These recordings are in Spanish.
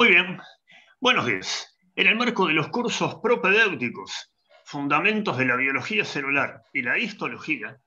Muy bien, buenos días. En el marco de los cursos propedéuticos, Fundamentos de la Biología Celular y la Histología,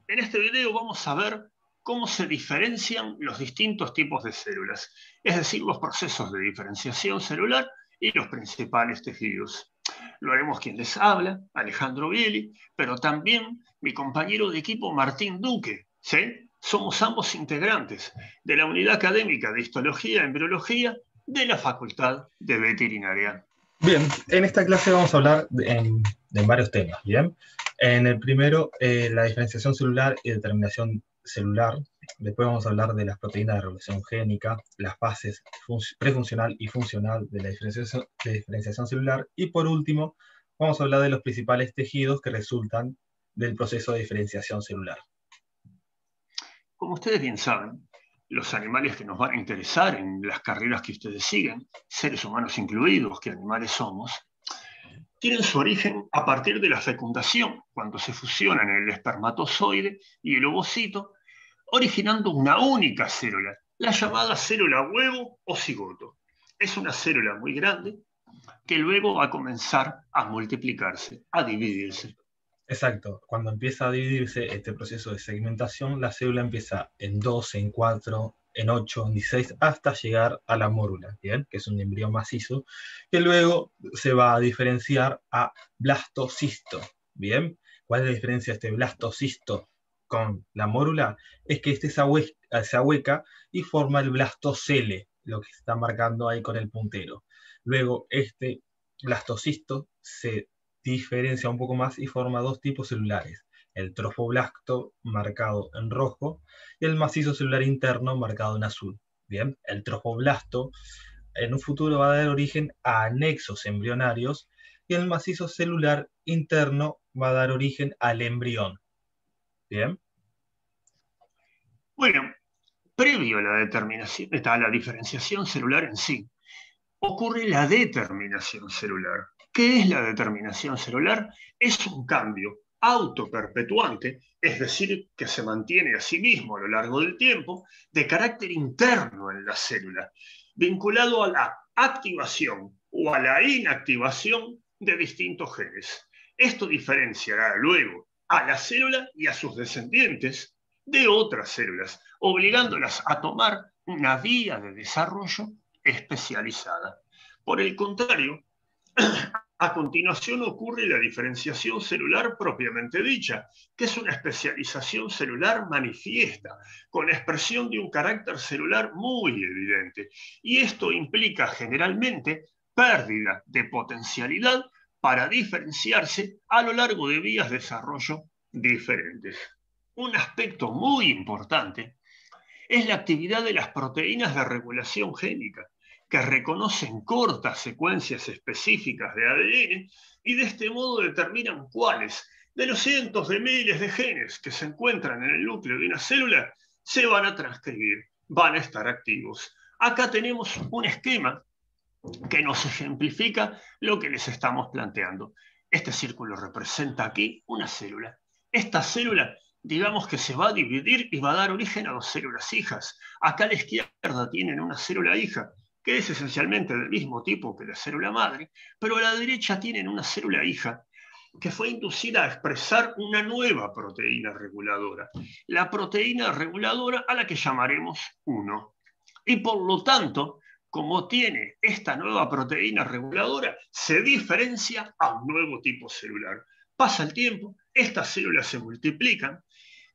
en este video vamos a ver cómo se diferencian los distintos tipos de células, es decir, los procesos de diferenciación celular y los principales tejidos. Lo haremos quien les habla, Alejandro Bieli, pero también mi compañero de equipo Martín Duque, ¿sí? Somos ambos integrantes de la Unidad Académica de Histología y Embriología de la Facultad de Veterinaria. Bien, en esta clase vamos a hablar de varios temas, ¿bien? En el primero, la diferenciación celular y determinación celular. Después vamos a hablar de las proteínas de regulación génica, las fases prefuncional y funcional de la diferenciación celular. Y por último, vamos a hablar de los principales tejidos que resultan del proceso de diferenciación celular. Como ustedes bien saben, los animales que nos van a interesar en las carreras que ustedes siguen, seres humanos incluidos, que animales somos, tienen su origen a partir de la fecundación, cuando se fusionan el espermatozoide y el ovocito, originando una única célula, la llamada célula huevo o cigoto. Es una célula muy grande que luego va a comenzar a multiplicarse, a dividirse. Exacto, cuando empieza a dividirse este proceso de segmentación, la célula empieza en 2, en 4, en 8, en 16, hasta llegar a la mórula, ¿bien? Que es un embrión macizo, que luego se va a diferenciar a blastocisto, ¿bien? ¿Cuál es la diferencia de este blastocisto con la mórula? Es que este se ahueca y forma el blastocele, lo que se está marcando ahí con el puntero. Luego este blastocisto se diferencia un poco más y forma dos tipos celulares: el trofoblasto marcado en rojo y el macizo celular interno marcado en azul. Bien, el trofoblasto en un futuro va a dar origen a anexos embrionarios y el macizo celular interno va a dar origen al embrión. Bien. Bueno, previo a la diferenciación celular en sí, ocurre la determinación celular. ¿Qué es la determinación celular? Es un cambio autoperpetuante, es decir, que se mantiene a sí mismo a lo largo del tiempo, de carácter interno en la célula, vinculado a la activación o a la inactivación de distintos genes. Esto diferenciará luego a la célula y a sus descendientes de otras células, obligándolas a tomar una vía de desarrollo especializada. Por el contrario, a continuación ocurre la diferenciación celular propiamente dicha, que es una especialización celular manifiesta, con expresión de un carácter celular muy evidente. Y esto implica generalmente pérdida de potencialidad para diferenciarse a lo largo de vías de desarrollo diferentes. Un aspecto muy importante es la actividad de las proteínas de regulación génica, que reconocen cortas secuencias específicas de ADN y de este modo determinan cuáles de los cientos de miles de genes que se encuentran en el núcleo de una célula se van a transcribir, van a estar activos. Acá tenemos un esquema que nos ejemplifica lo que les estamos planteando. Este círculo representa aquí una célula. Esta célula, digamos que se va a dividir y va a dar origen a dos células hijas. Acá a la izquierda tienen una célula hija, que es esencialmente del mismo tipo que la célula madre, pero a la derecha tienen una célula hija que fue inducida a expresar una nueva proteína reguladora, la proteína reguladora a la que llamaremos 1. Y por lo tanto, como tiene esta nueva proteína reguladora, se diferencia a un nuevo tipo celular. Pasa el tiempo, estas células se multiplican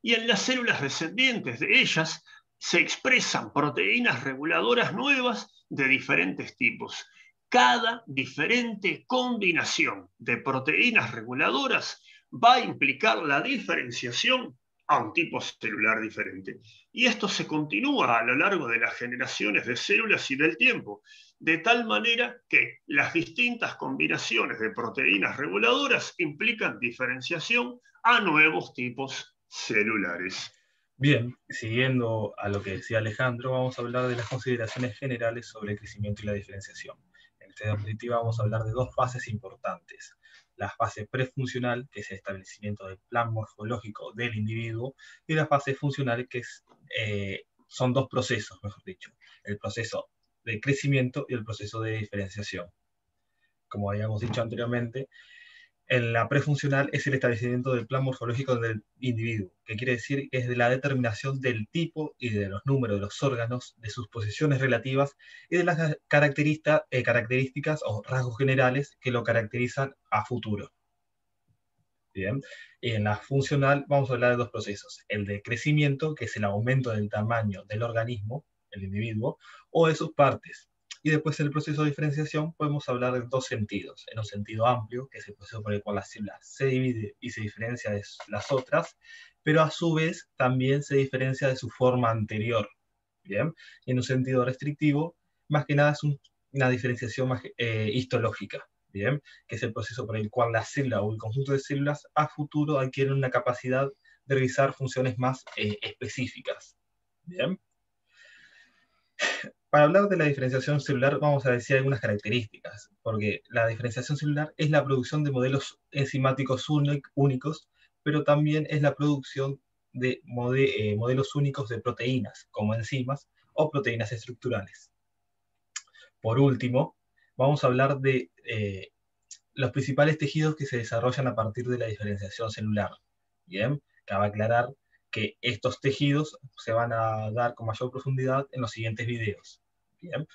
y en las células descendientes de ellas se expresan proteínas reguladoras nuevas de diferentes tipos. Cada diferente combinación de proteínas reguladoras va a implicar la diferenciación a un tipo celular diferente. Y esto se continúa a lo largo de las generaciones de células y del tiempo, de tal manera que las distintas combinaciones de proteínas reguladoras implican diferenciación a nuevos tipos celulares. Bien, siguiendo a lo que decía Alejandro, vamos a hablar de las consideraciones generales sobre el crecimiento y la diferenciación. En esta diapositiva vamos a hablar de dos fases importantes: la fase prefuncional, que es el establecimiento del plan morfológico del individuo, y la fase funcional, que son dos procesos, mejor dicho: el proceso de crecimiento y el proceso de diferenciación. Como habíamos dicho anteriormente, en la prefuncional es el establecimiento del plan morfológico del individuo, que quiere decir que es de la determinación del tipo y de los números de los órganos, de sus posiciones relativas y de las características o rasgos generales que lo caracterizan a futuro. Bien, y en la funcional vamos a hablar de dos procesos: el de crecimiento, que es el aumento del tamaño del organismo, el individuo, o de sus partes. Y después en el proceso de diferenciación podemos hablar de dos sentidos: en un sentido amplio, que es el proceso por el cual la célula se divide y se diferencia de las otras, pero a su vez también se diferencia de su forma anterior. Bien, y en un sentido restrictivo, más que nada es una diferenciación más histológica. Bien, que es el proceso por el cual la célula o el conjunto de células a futuro adquieren una capacidad de realizar funciones más específicas. Bien. Para hablar de la diferenciación celular vamos a decir algunas características, porque la diferenciación celular es la producción de modelos enzimáticos únicos, pero también es la producción de modelos únicos de proteínas, como enzimas o proteínas estructurales. Por último, vamos a hablar de los principales tejidos que se desarrollan a partir de la diferenciación celular. Bien, cabe aclarar que estos tejidos se van a dar con mayor profundidad en los siguientes videos. Bien.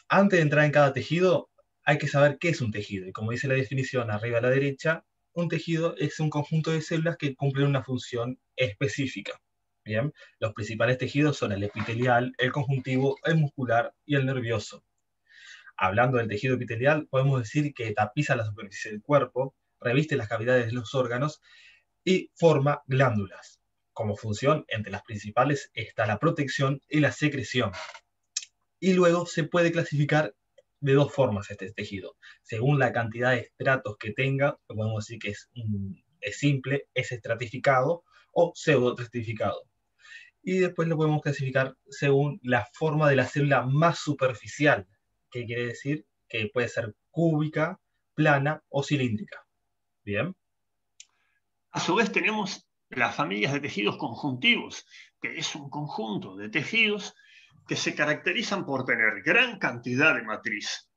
Antes de entrar en cada tejido, hay que saber qué es un tejido. Y como dice la definición arriba a la derecha, un tejido es un conjunto de células que cumplen una función específica. Bien, los principales tejidos son el epitelial, el conjuntivo, el muscular y el nervioso. Hablando del tejido epitelial, podemos decir que tapiza la superficie del cuerpo, reviste las cavidades de los órganos y forma glándulas. Como función, entre las principales está la protección y la secreción. Y luego se puede clasificar de dos formas este tejido. Según la cantidad de estratos que tenga, podemos decir que es simple, es estratificado o pseudoestratificado. Y después lo podemos clasificar según la forma de la célula más superficial, que quiere decir que puede ser cúbica, plana o cilíndrica. Bien. A su vez tenemos las familias de tejidos conjuntivos, que es un conjunto de tejidos que se caracterizan por tener gran cantidad de matriz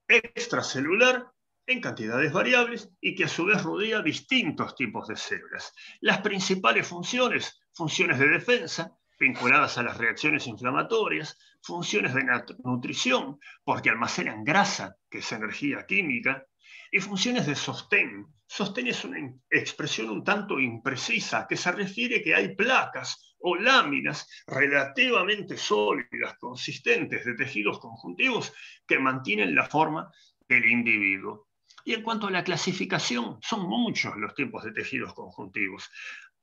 extracelular en cantidades variables y que a su vez rodea distintos tipos de células. Las principales funciones de defensa, vinculadas a las reacciones inflamatorias, funciones de nutrición, porque almacenan grasa, que es energía química, y funciones de sostén. Sostén es una expresión un tanto imprecisa que se refiere que hay placas o láminas relativamente sólidas, consistentes de tejidos conjuntivos que mantienen la forma del individuo. Y en cuanto a la clasificación, son muchos los tipos de tejidos conjuntivos.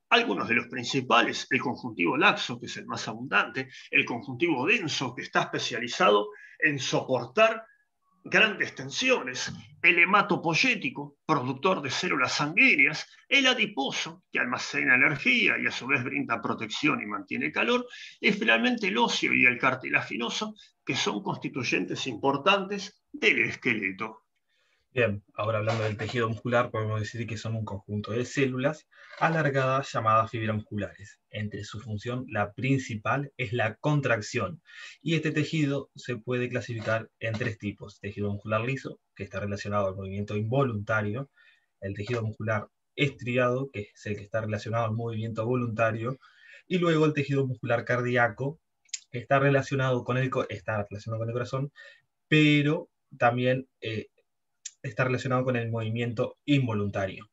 Algunos de los principales: el conjuntivo laxo, que es el más abundante; el conjuntivo denso, que está especializado en soportar grandes tensiones; el hematopoyético, productor de células sanguíneas; el adiposo, que almacena energía y a su vez brinda protección y mantiene calor; y finalmente el óseo y el cartilaginoso, que son constituyentes importantes del esqueleto. Bien, ahora hablando del tejido muscular, podemos decir que son un conjunto de células alargadas llamadas fibras musculares. Entre su función, la principal es la contracción. Y este tejido se puede clasificar en tres tipos: tejido muscular liso, que está relacionado al movimiento involuntario; el tejido muscular estriado, que es el que está relacionado al movimiento voluntario; y luego el tejido muscular cardíaco, que está relacionado con el corazón, pero también está relacionado con el movimiento involuntario.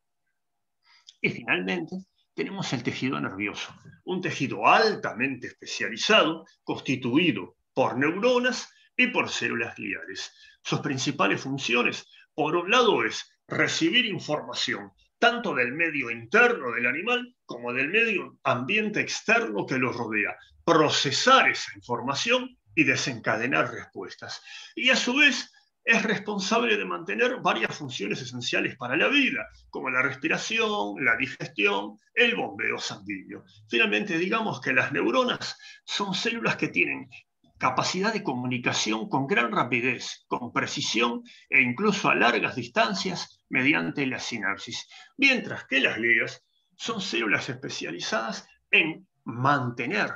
Y finalmente tenemos el tejido nervioso, un tejido altamente especializado, constituido por neuronas y por células gliales. Sus principales funciones, por un lado, es recibir información tanto del medio interno del animal como del medio ambiente externo que lo rodea, procesar esa información y desencadenar respuestas. Y a su vez es responsable de mantener varias funciones esenciales para la vida, como la respiración, la digestión, el bombeo sanguíneo. Finalmente, digamos que las neuronas son células que tienen capacidad de comunicación con gran rapidez, con precisión e incluso a largas distancias mediante la sinapsis, mientras que las glias son células especializadas en mantener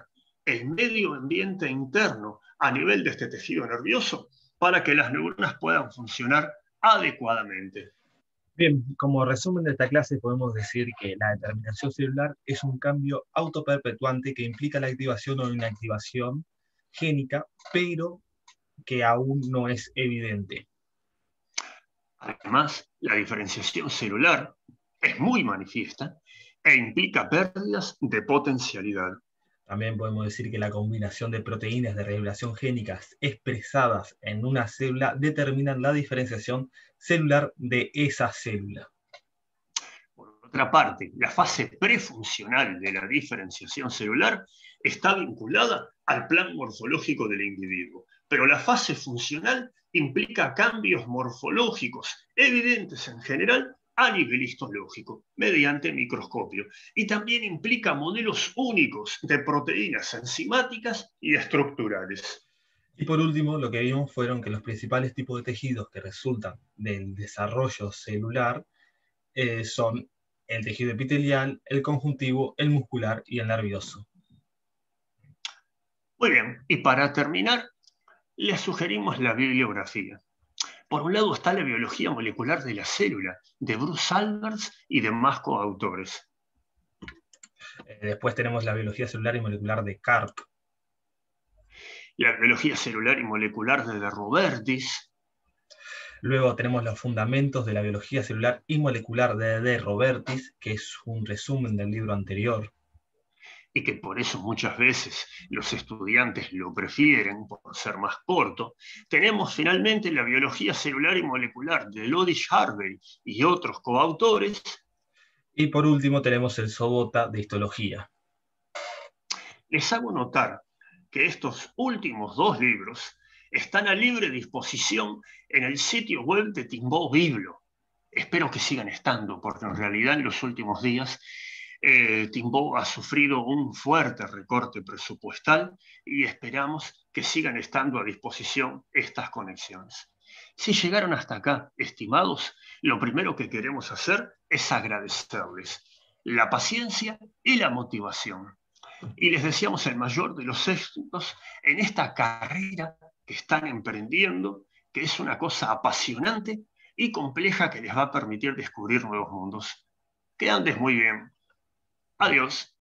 el medio ambiente interno a nivel de este tejido nervioso para que las neuronas puedan funcionar adecuadamente. Bien, como resumen de esta clase podemos decir que la determinación celular es un cambio autoperpetuante que implica la activación o inactivación génica, pero que aún no es evidente. Además, la diferenciación celular es muy manifiesta e implica pérdidas de potencialidad. También podemos decir que la combinación de proteínas de regulación génicas expresadas en una célula determinan la diferenciación celular de esa célula. Por otra parte, la fase prefuncional de la diferenciación celular está vinculada al plan morfológico del individuo, pero la fase funcional implica cambios morfológicos evidentes en general a nivel histológico, mediante microscopio, y también implica modelos únicos de proteínas enzimáticas y estructurales. Y por último, lo que vimos fueron que los principales tipos de tejidos que resultan del desarrollo celular son el tejido epitelial, el conjuntivo, el muscular y el nervioso. Muy bien, y para terminar, les sugerimos la bibliografía. Por un lado está la biología molecular de la célula, de Bruce Alberts y demás coautores. Después tenemos la biología celular y molecular de Karp. La biología celular y molecular de Robertis. Luego tenemos los fundamentos de la biología celular y molecular de Robertis, que es un resumen del libro anterior. Y que por eso muchas veces los estudiantes lo prefieren por ser más corto. Tenemos finalmente la biología celular y molecular de Lodish Harvey y otros coautores. Y por último tenemos el Sobota de histología. Les hago notar que estos últimos dos libros están a libre disposición en el sitio web de Timbó Biblo. Espero que sigan estando, porque en realidad en los últimos días Timbó ha sufrido un fuerte recorte presupuestal y esperamos que sigan estando a disposición estas conexiones. Si llegaron hasta acá, estimados, lo primero que queremos hacer es agradecerles la paciencia y la motivación. Y les deseamos el mayor de los éxitos en esta carrera que están emprendiendo, que es una cosa apasionante y compleja que les va a permitir descubrir nuevos mundos. Que andes muy bien. Adiós.